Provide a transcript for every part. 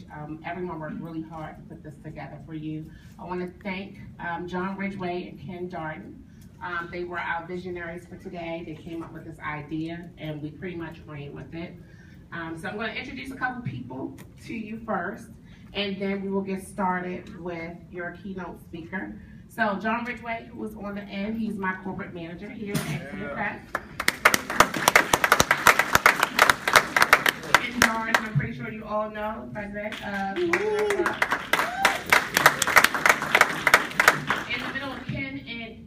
package. Everyone worked really hard to put this together for you. I want to thank John Ridgway and Ken Darden. They were our visionaries for today. They came up with this idea, and we pretty much ran with it. So I'm going to introduce a couple people to you first, and then we will get started with your keynote speaker. So John Ridgway, who was on the end, he's my corporate manager here at CFS. And Darden, I'm pretty sure you all know, president of In the middle of Ken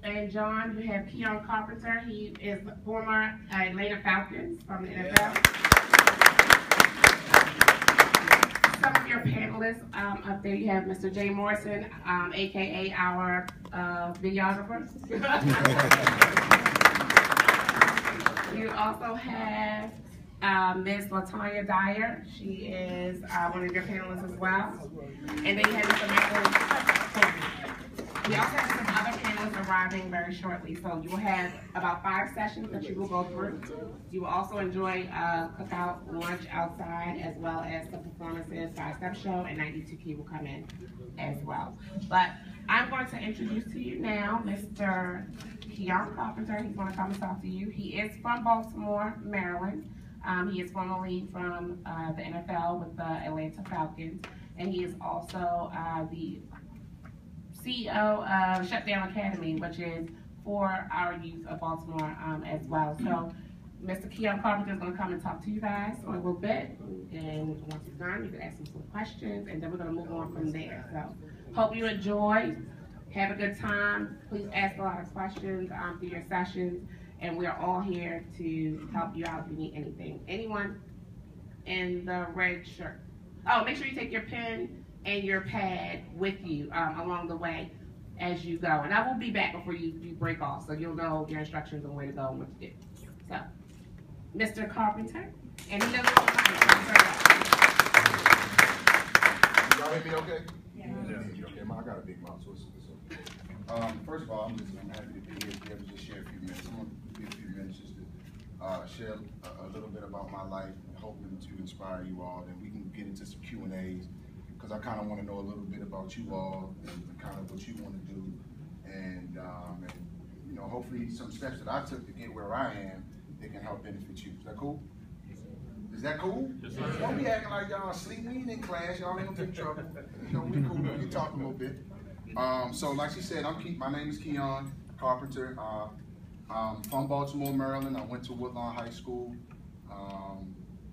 and John, you have Keion Carpenter. He is former Atlanta Falcons from the NFL. Some of your panelists up there, you have Mr. J. Morrison, aka our videographer. You also have Ms. LaTanya Dyer. She is one of your panelists as well. And then you have Mr. Michael. We also have some other panelists arriving very shortly. So you will have about 5 sessions that you will go through. You will also enjoy cookout lunch outside, as well as the performances. 5-Step Show and 92K will come in as well. But I'm going to introduce to you now Mr. Keion Carpenter. He's going to come and talk to you. He is from Baltimore, Maryland. He is formerly from the NFL with the Atlanta Falcons, and he is also the CEO of Shutdown Academy, which is for our youth of Baltimore as well. So Mr. Keion Carpenter is going to come and talk to you guys for a little bit, and once he's done, you can ask him some questions, and then we're going to move on from there. So hope you enjoy, have a good time. Please ask a lot of questions through your sessions, and we're all here to help you out if you need anything. Anyone in the red shirt? Oh, make sure you take your pen and your pad with you along the way as you go. And I will be back before you break off, so you'll know your instructions on where to go and what to do. So, Mr. Carpenter, and he does it all the time. Y'all hear me okay? Yeah. Okay, I got a big mouth, so it's okay. First of all, I'm happy to be here to be able to just share a few minutes. I'm going to give a few minutes just to share a little bit about my life, and hoping to inspire you all. Then we can get into some Q&As, because I kind of want to know a little bit about you all and kind of what you want to do, and you know, hopefully some steps that I took to get where I am, they can help benefit you. Is that cool? Is that cool? Yes, sir. Don't be acting like y'all asleep. We ain't in class. Y'all ain't gonna get in trouble. You know, we cool. We can talk a little bit. So like she said, my name is Keion Carpenter. I'm from Baltimore, Maryland. I went to Woodlawn High School,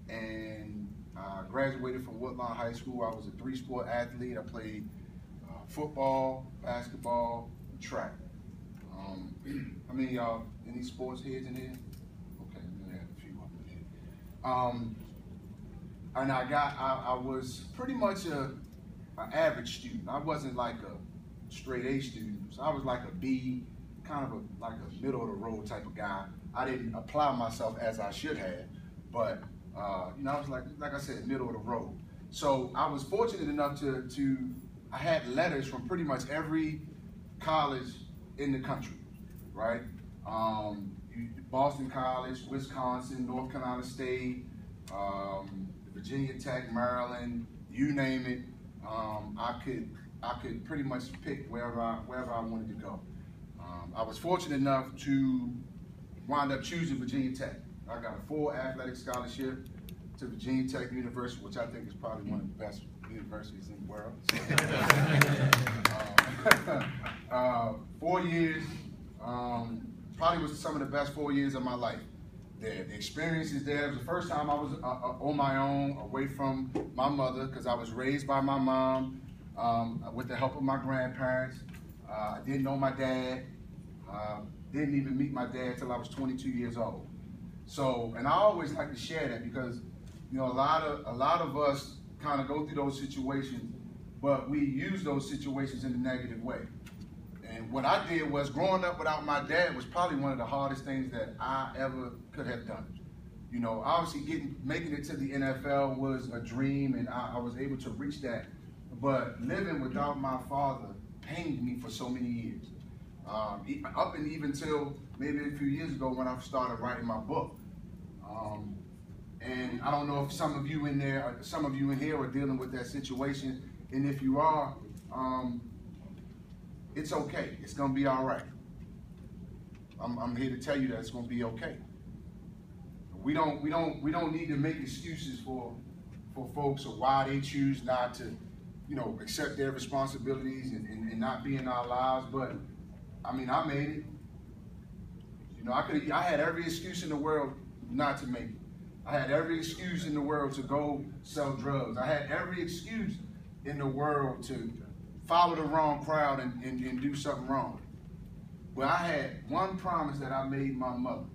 and I graduated from Woodlawn High School. I was a 3-sport athlete. I played football, basketball, and track. How many of y'all, any sports heads in here? Okay, I'm gonna have a few up in here. And I was pretty much an average student. I wasn't like a straight A student. So I was like a B, kind of like a middle of the road type of guy. I didn't apply myself as I should have, but you know, I was like I said, middle of the road. So I was fortunate enough I had letters from pretty much every college in the country, right? Boston College, Wisconsin, North Carolina State, Virginia Tech, Maryland, you name it. I could pretty much pick wherever I wanted to go. I was fortunate enough to wind up choosing Virginia Tech. I got a full athletic scholarship to Virginia Tech University, which I think is probably one of the best universities in the world. 4 years, probably was some of the best 4 years of my life. The experiences there, it was the first time I was on my own, away from my mother, because I was raised by my mom with the help of my grandparents. I didn't know my dad, didn't even meet my dad till I was 22 years old. So, and I always like to share that because, you know, a lot of us kind of go through those situations, but we use those situations in a negative way. And what I did was, growing up without my dad was probably one of the hardest things that I ever could have done. You know, obviously making it to the NFL was a dream, and I was able to reach that. But living without my father pained me for so many years. Up and even till maybe a few years ago when I started writing my book. And I don't know if some of you in here are dealing with that situation. And if you are, it's okay. It's gonna be all right. I'm here to tell you that it's gonna be okay. We don't need to make excuses for folks or why they choose not to, accept their responsibilities and not be in our lives. But I mean, I made it. I had every excuse in the world not to make it. I had every excuse in the world to go sell drugs. I had every excuse in the world to follow the wrong crowd and do something wrong. But I had one promise that I made my mother.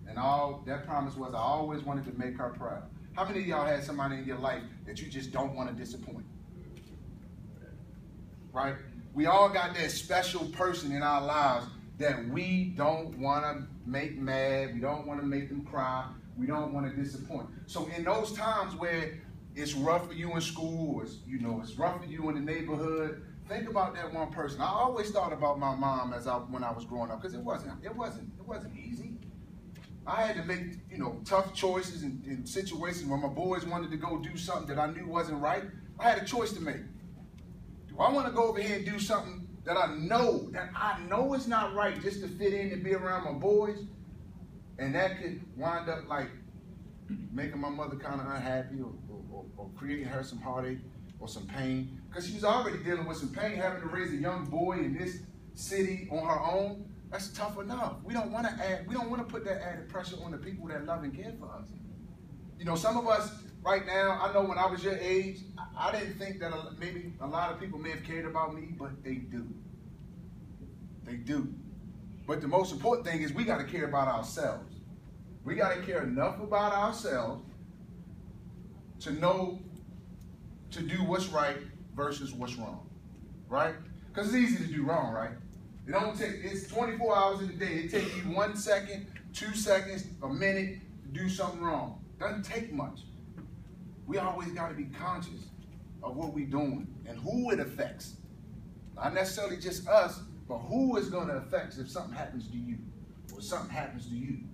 And all that promise was I always wanted to make her proud. How many of y'all had somebody in your life that you just don't want to disappoint? Right? We all got that special person in our lives that we don't want to make mad. We don't want to make them cry. We don't want to disappoint. So in those times where it's rough for you in school, or it's rough for you in the neighborhood, think about that one person. I always thought about my mom when I was growing up, because it wasn't easy. I had to make tough choices in situations where my boys wanted to go do something that I knew wasn't right. I had a choice to make. Do I want to go over here and do something that I know is not right just to fit in and be around my boys? And that could wind up like making my mother kind of unhappy or creating her some heartache or some pain. Because she was already dealing with some pain, having to raise a young boy in this city on her own. That's tough enough. We don't want to put that added pressure on the people that love and care for us. Some of us right now, I know when I was your age, I didn't think that maybe a lot of people may have cared about me, but they do. They do. But the most important thing is we got to care about ourselves. We got to care enough about ourselves to know to do what's right versus what's wrong, right? Because it's easy to do wrong, right? It's 24 hours in a day. It takes you 1 second, 2 seconds, a minute to do something wrong. Doesn't take much. We always got to be conscious of what we're doing and who it affects. Not necessarily just us, but who is going to affect if something happens to you or something happens to you.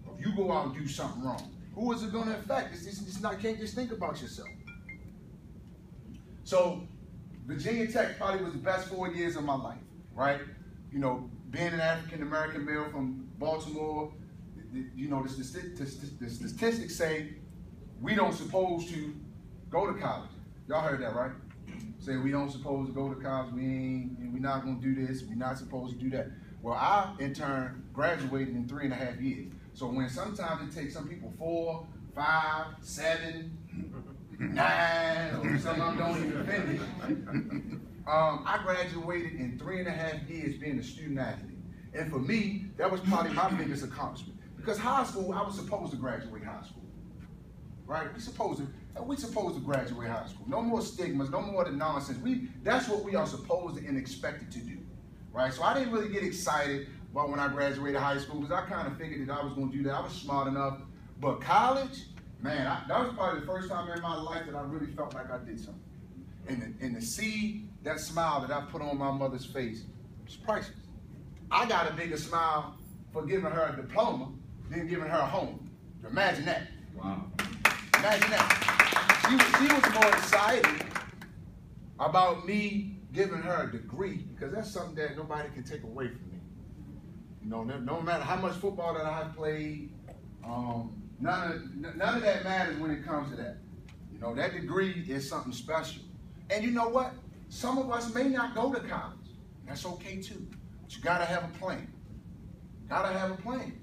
Or if you go out and do something wrong, who is it going to affect? You can't just think about yourself. So Virginia Tech probably was the best 4 years of my life, right? Being an African-American male from Baltimore, the statistics say we don't supposed to go to college. Y'all heard that, right? Say we don't supposed to go to college, we're not going to do this, we're not supposed to do that. Well, I, in turn, graduated in 3.5 years. So when sometimes it takes some people 4, 5, 7, 9, or some of them don't even finish. I graduated in 3.5 years being a student athlete. And for me, that was probably my biggest accomplishment. Because high school, I was supposed to graduate high school. Right? We supposed to graduate high school. No more stigmas, no more of the nonsense. That's what we are supposed and expected to do. Right? So I didn't really get excited about when I graduated high school because I kind of figured that I was going to do that. I was smart enough. But college, man, that was probably the first time in my life that I really felt like I did something. And to see that smile that I put on my mother's face was priceless. I got a bigger smile for giving her a diploma than giving her a home. Imagine that. Wow. Imagine that. She was more excited about me giving her a degree because that's something that nobody can take away from me. No matter how much football that I played, none of that matters when it comes to that. That degree is something special. And you know what? Some of us may not go to college. That's okay too. But you gotta have a plan. Gotta have a plan.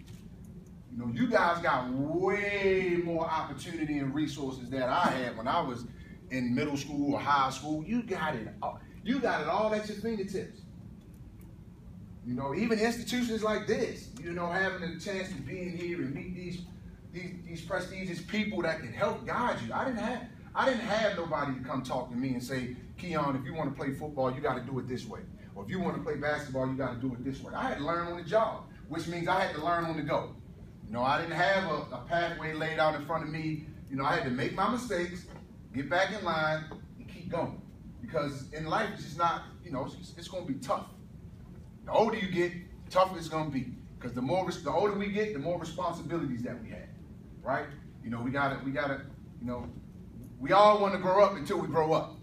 You guys got way more opportunity and resources than I had when I was in middle school or high school. You got it all at your fingertips. Even institutions like this, having the chance to be in here and meet these prestigious people that can help guide you. I didn't have nobody to come talk to me and say, Keion, if you want to play football, you got to do it this way. Or if you want to play basketball, you got to do it this way. I had to learn on the job, which means I had to learn on the go. I didn't have a pathway laid out in front of me. I had to make my mistakes, get back in line, and keep going. Because in life, it's just not, it's going to be tough. The older you get, the tougher it's going to be. Because the older we get, the more responsibilities that we have, right? You know, we gotta, you know, we all want to grow up until we grow up.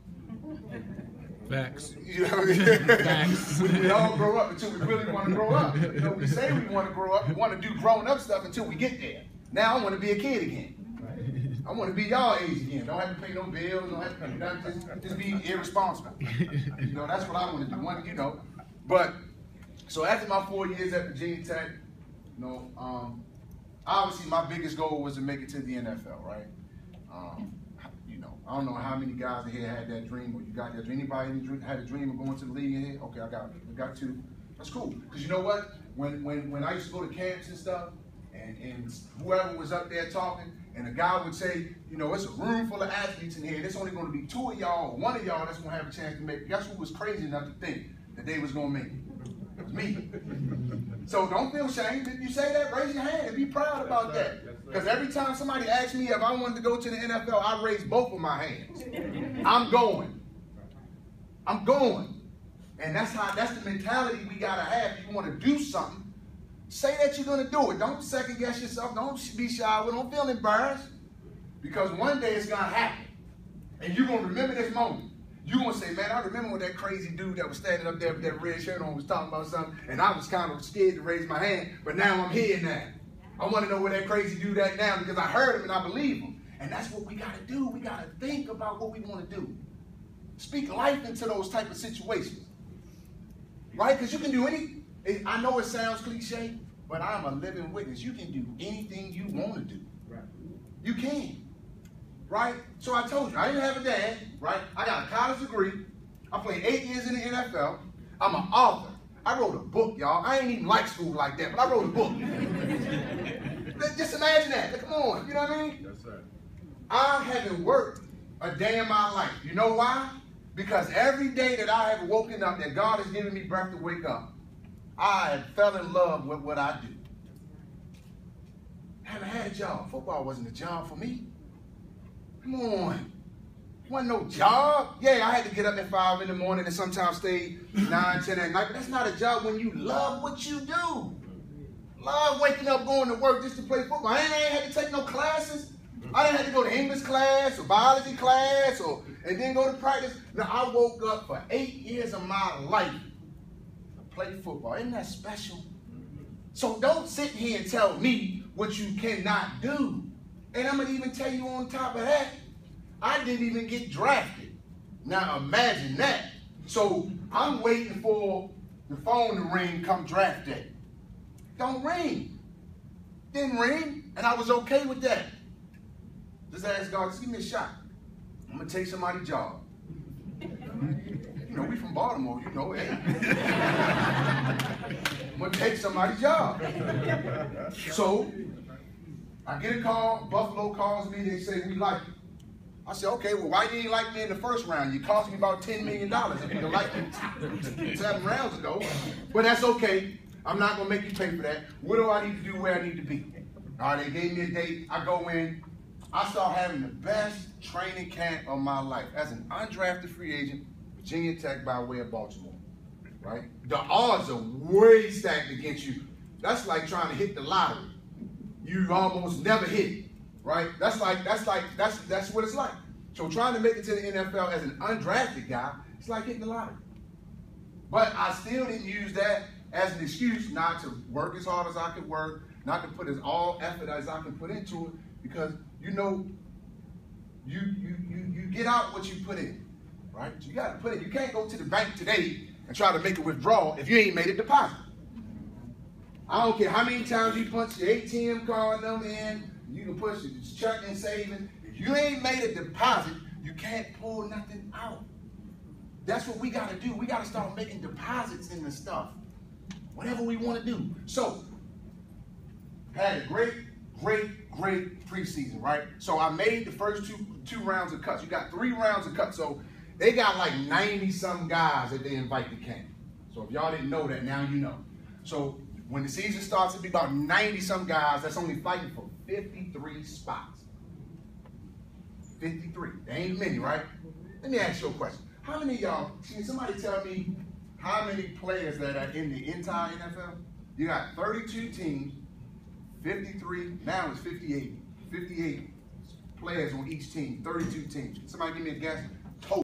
Facts. You know what I mean? Facts. We all grow up until we really want to grow up. You know, we say we want to grow up, we want to do grown-up stuff until we get there. Now I want to be a kid again. I want to be y'all age again. Don't have to pay no bills, don't have to do nothing, just be irresponsible. You know, that's what I want to do. You know, but so after my 4 years at Virginia Tech, you know, obviously my biggest goal was to make it to the NFL, right? You know, I don't know how many guys in here had that dream, or you got that dream. Anybody had a dream of going to the league in here? Okay, I got two. That's cool. Because you know what? When I used to go to camps and stuff, and whoever was up there talking, and a guy would say, you know, it's a room full of athletes in here. There's only going to be 2 of y'all, or 1 of y'all that's going to have a chance to make it. Guess who was crazy enough to think that they was going to make it? It was me. So don't feel shame. If you say that, raise your hand and be proud about that. Because every time somebody asks me if I wanted to go to the NFL, I raise both of my hands. I'm going. I'm going. And that's the mentality we got to have. If you want to do something, say that you're going to do it. Don't second guess yourself. Don't be shy. Don't feel embarrassed. Because one day it's going to happen. And you're going to remember this moment. You're going to say, man, I remember when that crazy dude that was standing up there with that red shirt on was talking about something, and I was kind of scared to raise my hand, but now I'm here now. I want to know where that crazy dude at now because I heard him and I believe him. And that's what we got to do. We got to think about what we want to do. Speak life into those type of situations. Right? Because you can do anything. I know it sounds cliche, but I'm a living witness. You can do anything you want to do. Right. You can. Right? So I told you, I didn't have a dad, right? I got a college degree. I played 8 years in the NFL. I'm an author. I wrote a book, y'all. I ain't even like school like that, but I wrote a book. Just imagine that. Come on. You know what I mean? Yes, sir. I haven't worked a day in my life. You know why? Because every day that I have woken up, that God has given me breath to wake up, I have fell in love with what I do. I haven't had a job. Football wasn't a job for me. Come on. It wasn't no job. Yeah, I had to get up at 5 in the morning and sometimes stay 9, 10 at night. But that's not a job when you love what you do. Love waking up, going to work just to play football. I ain't had to take no classes. I didn't have to go to English class or biology class and then go to practice. No, I woke up for 8 years of my life to play football. Isn't that special? So don't sit here and tell me what you cannot do. And I'm going to even tell you on top of that, I didn't even get drafted. Now imagine that. So I'm waiting for the phone to ring come draft day. Don't ring. Didn't ring, and I was okay with that. Just ask God, just give me a shot. I'm going to take somebody's job. You know, we from Baltimore, you know. Hey. I'm going to take somebody's job. So I get a call, Buffalo calls me, they say, we like you. I said, okay, well, why you didn't like me in the first round? You cost me about $10 million if you'd have liked me 7 rounds ago. But that's okay. I'm not going to make you pay for that. What do I need to do where I need to be? All right, they gave me a date. I go in. I start having the best training camp of my life. As an undrafted free agent, Virginia Tech by way of Baltimore, right? The odds are way stacked against you. That's like trying to hit the lottery. You almost never hit it, right? That's what it's like. So trying to make it to the NFL as an undrafted guy, it's like hitting the lottery. But I still didn't use that as an excuse not to work as hard as I could work, not to put as all effort as I can put into it, because you know, you get out what you put in, right? You got to put it. You can't go to the bank today and try to make a withdrawal if you ain't made a deposit. I don't care how many times you punch your ATM card number in, you can push your checking savings. If you ain't made a deposit, you can't pull nothing out. That's what we got to do. We got to start making deposits in the stuff, whatever we want to do. So, had a great preseason, right? So I made the first two rounds of cuts. You got 3 rounds of cuts. So they got like 90-some guys that they invite to camp. So if y'all didn't know that, now you know. So when the season starts, it'll be about 90-some guys that's only fighting for 53 spots. 53. There ain't many, right? Let me ask you a question. How many of y'all, can somebody tell me how many players that are in the entire NFL? You got 32 teams, 53, now it's 58. 58 players on each team, 32 teams. Somebody give me a guess.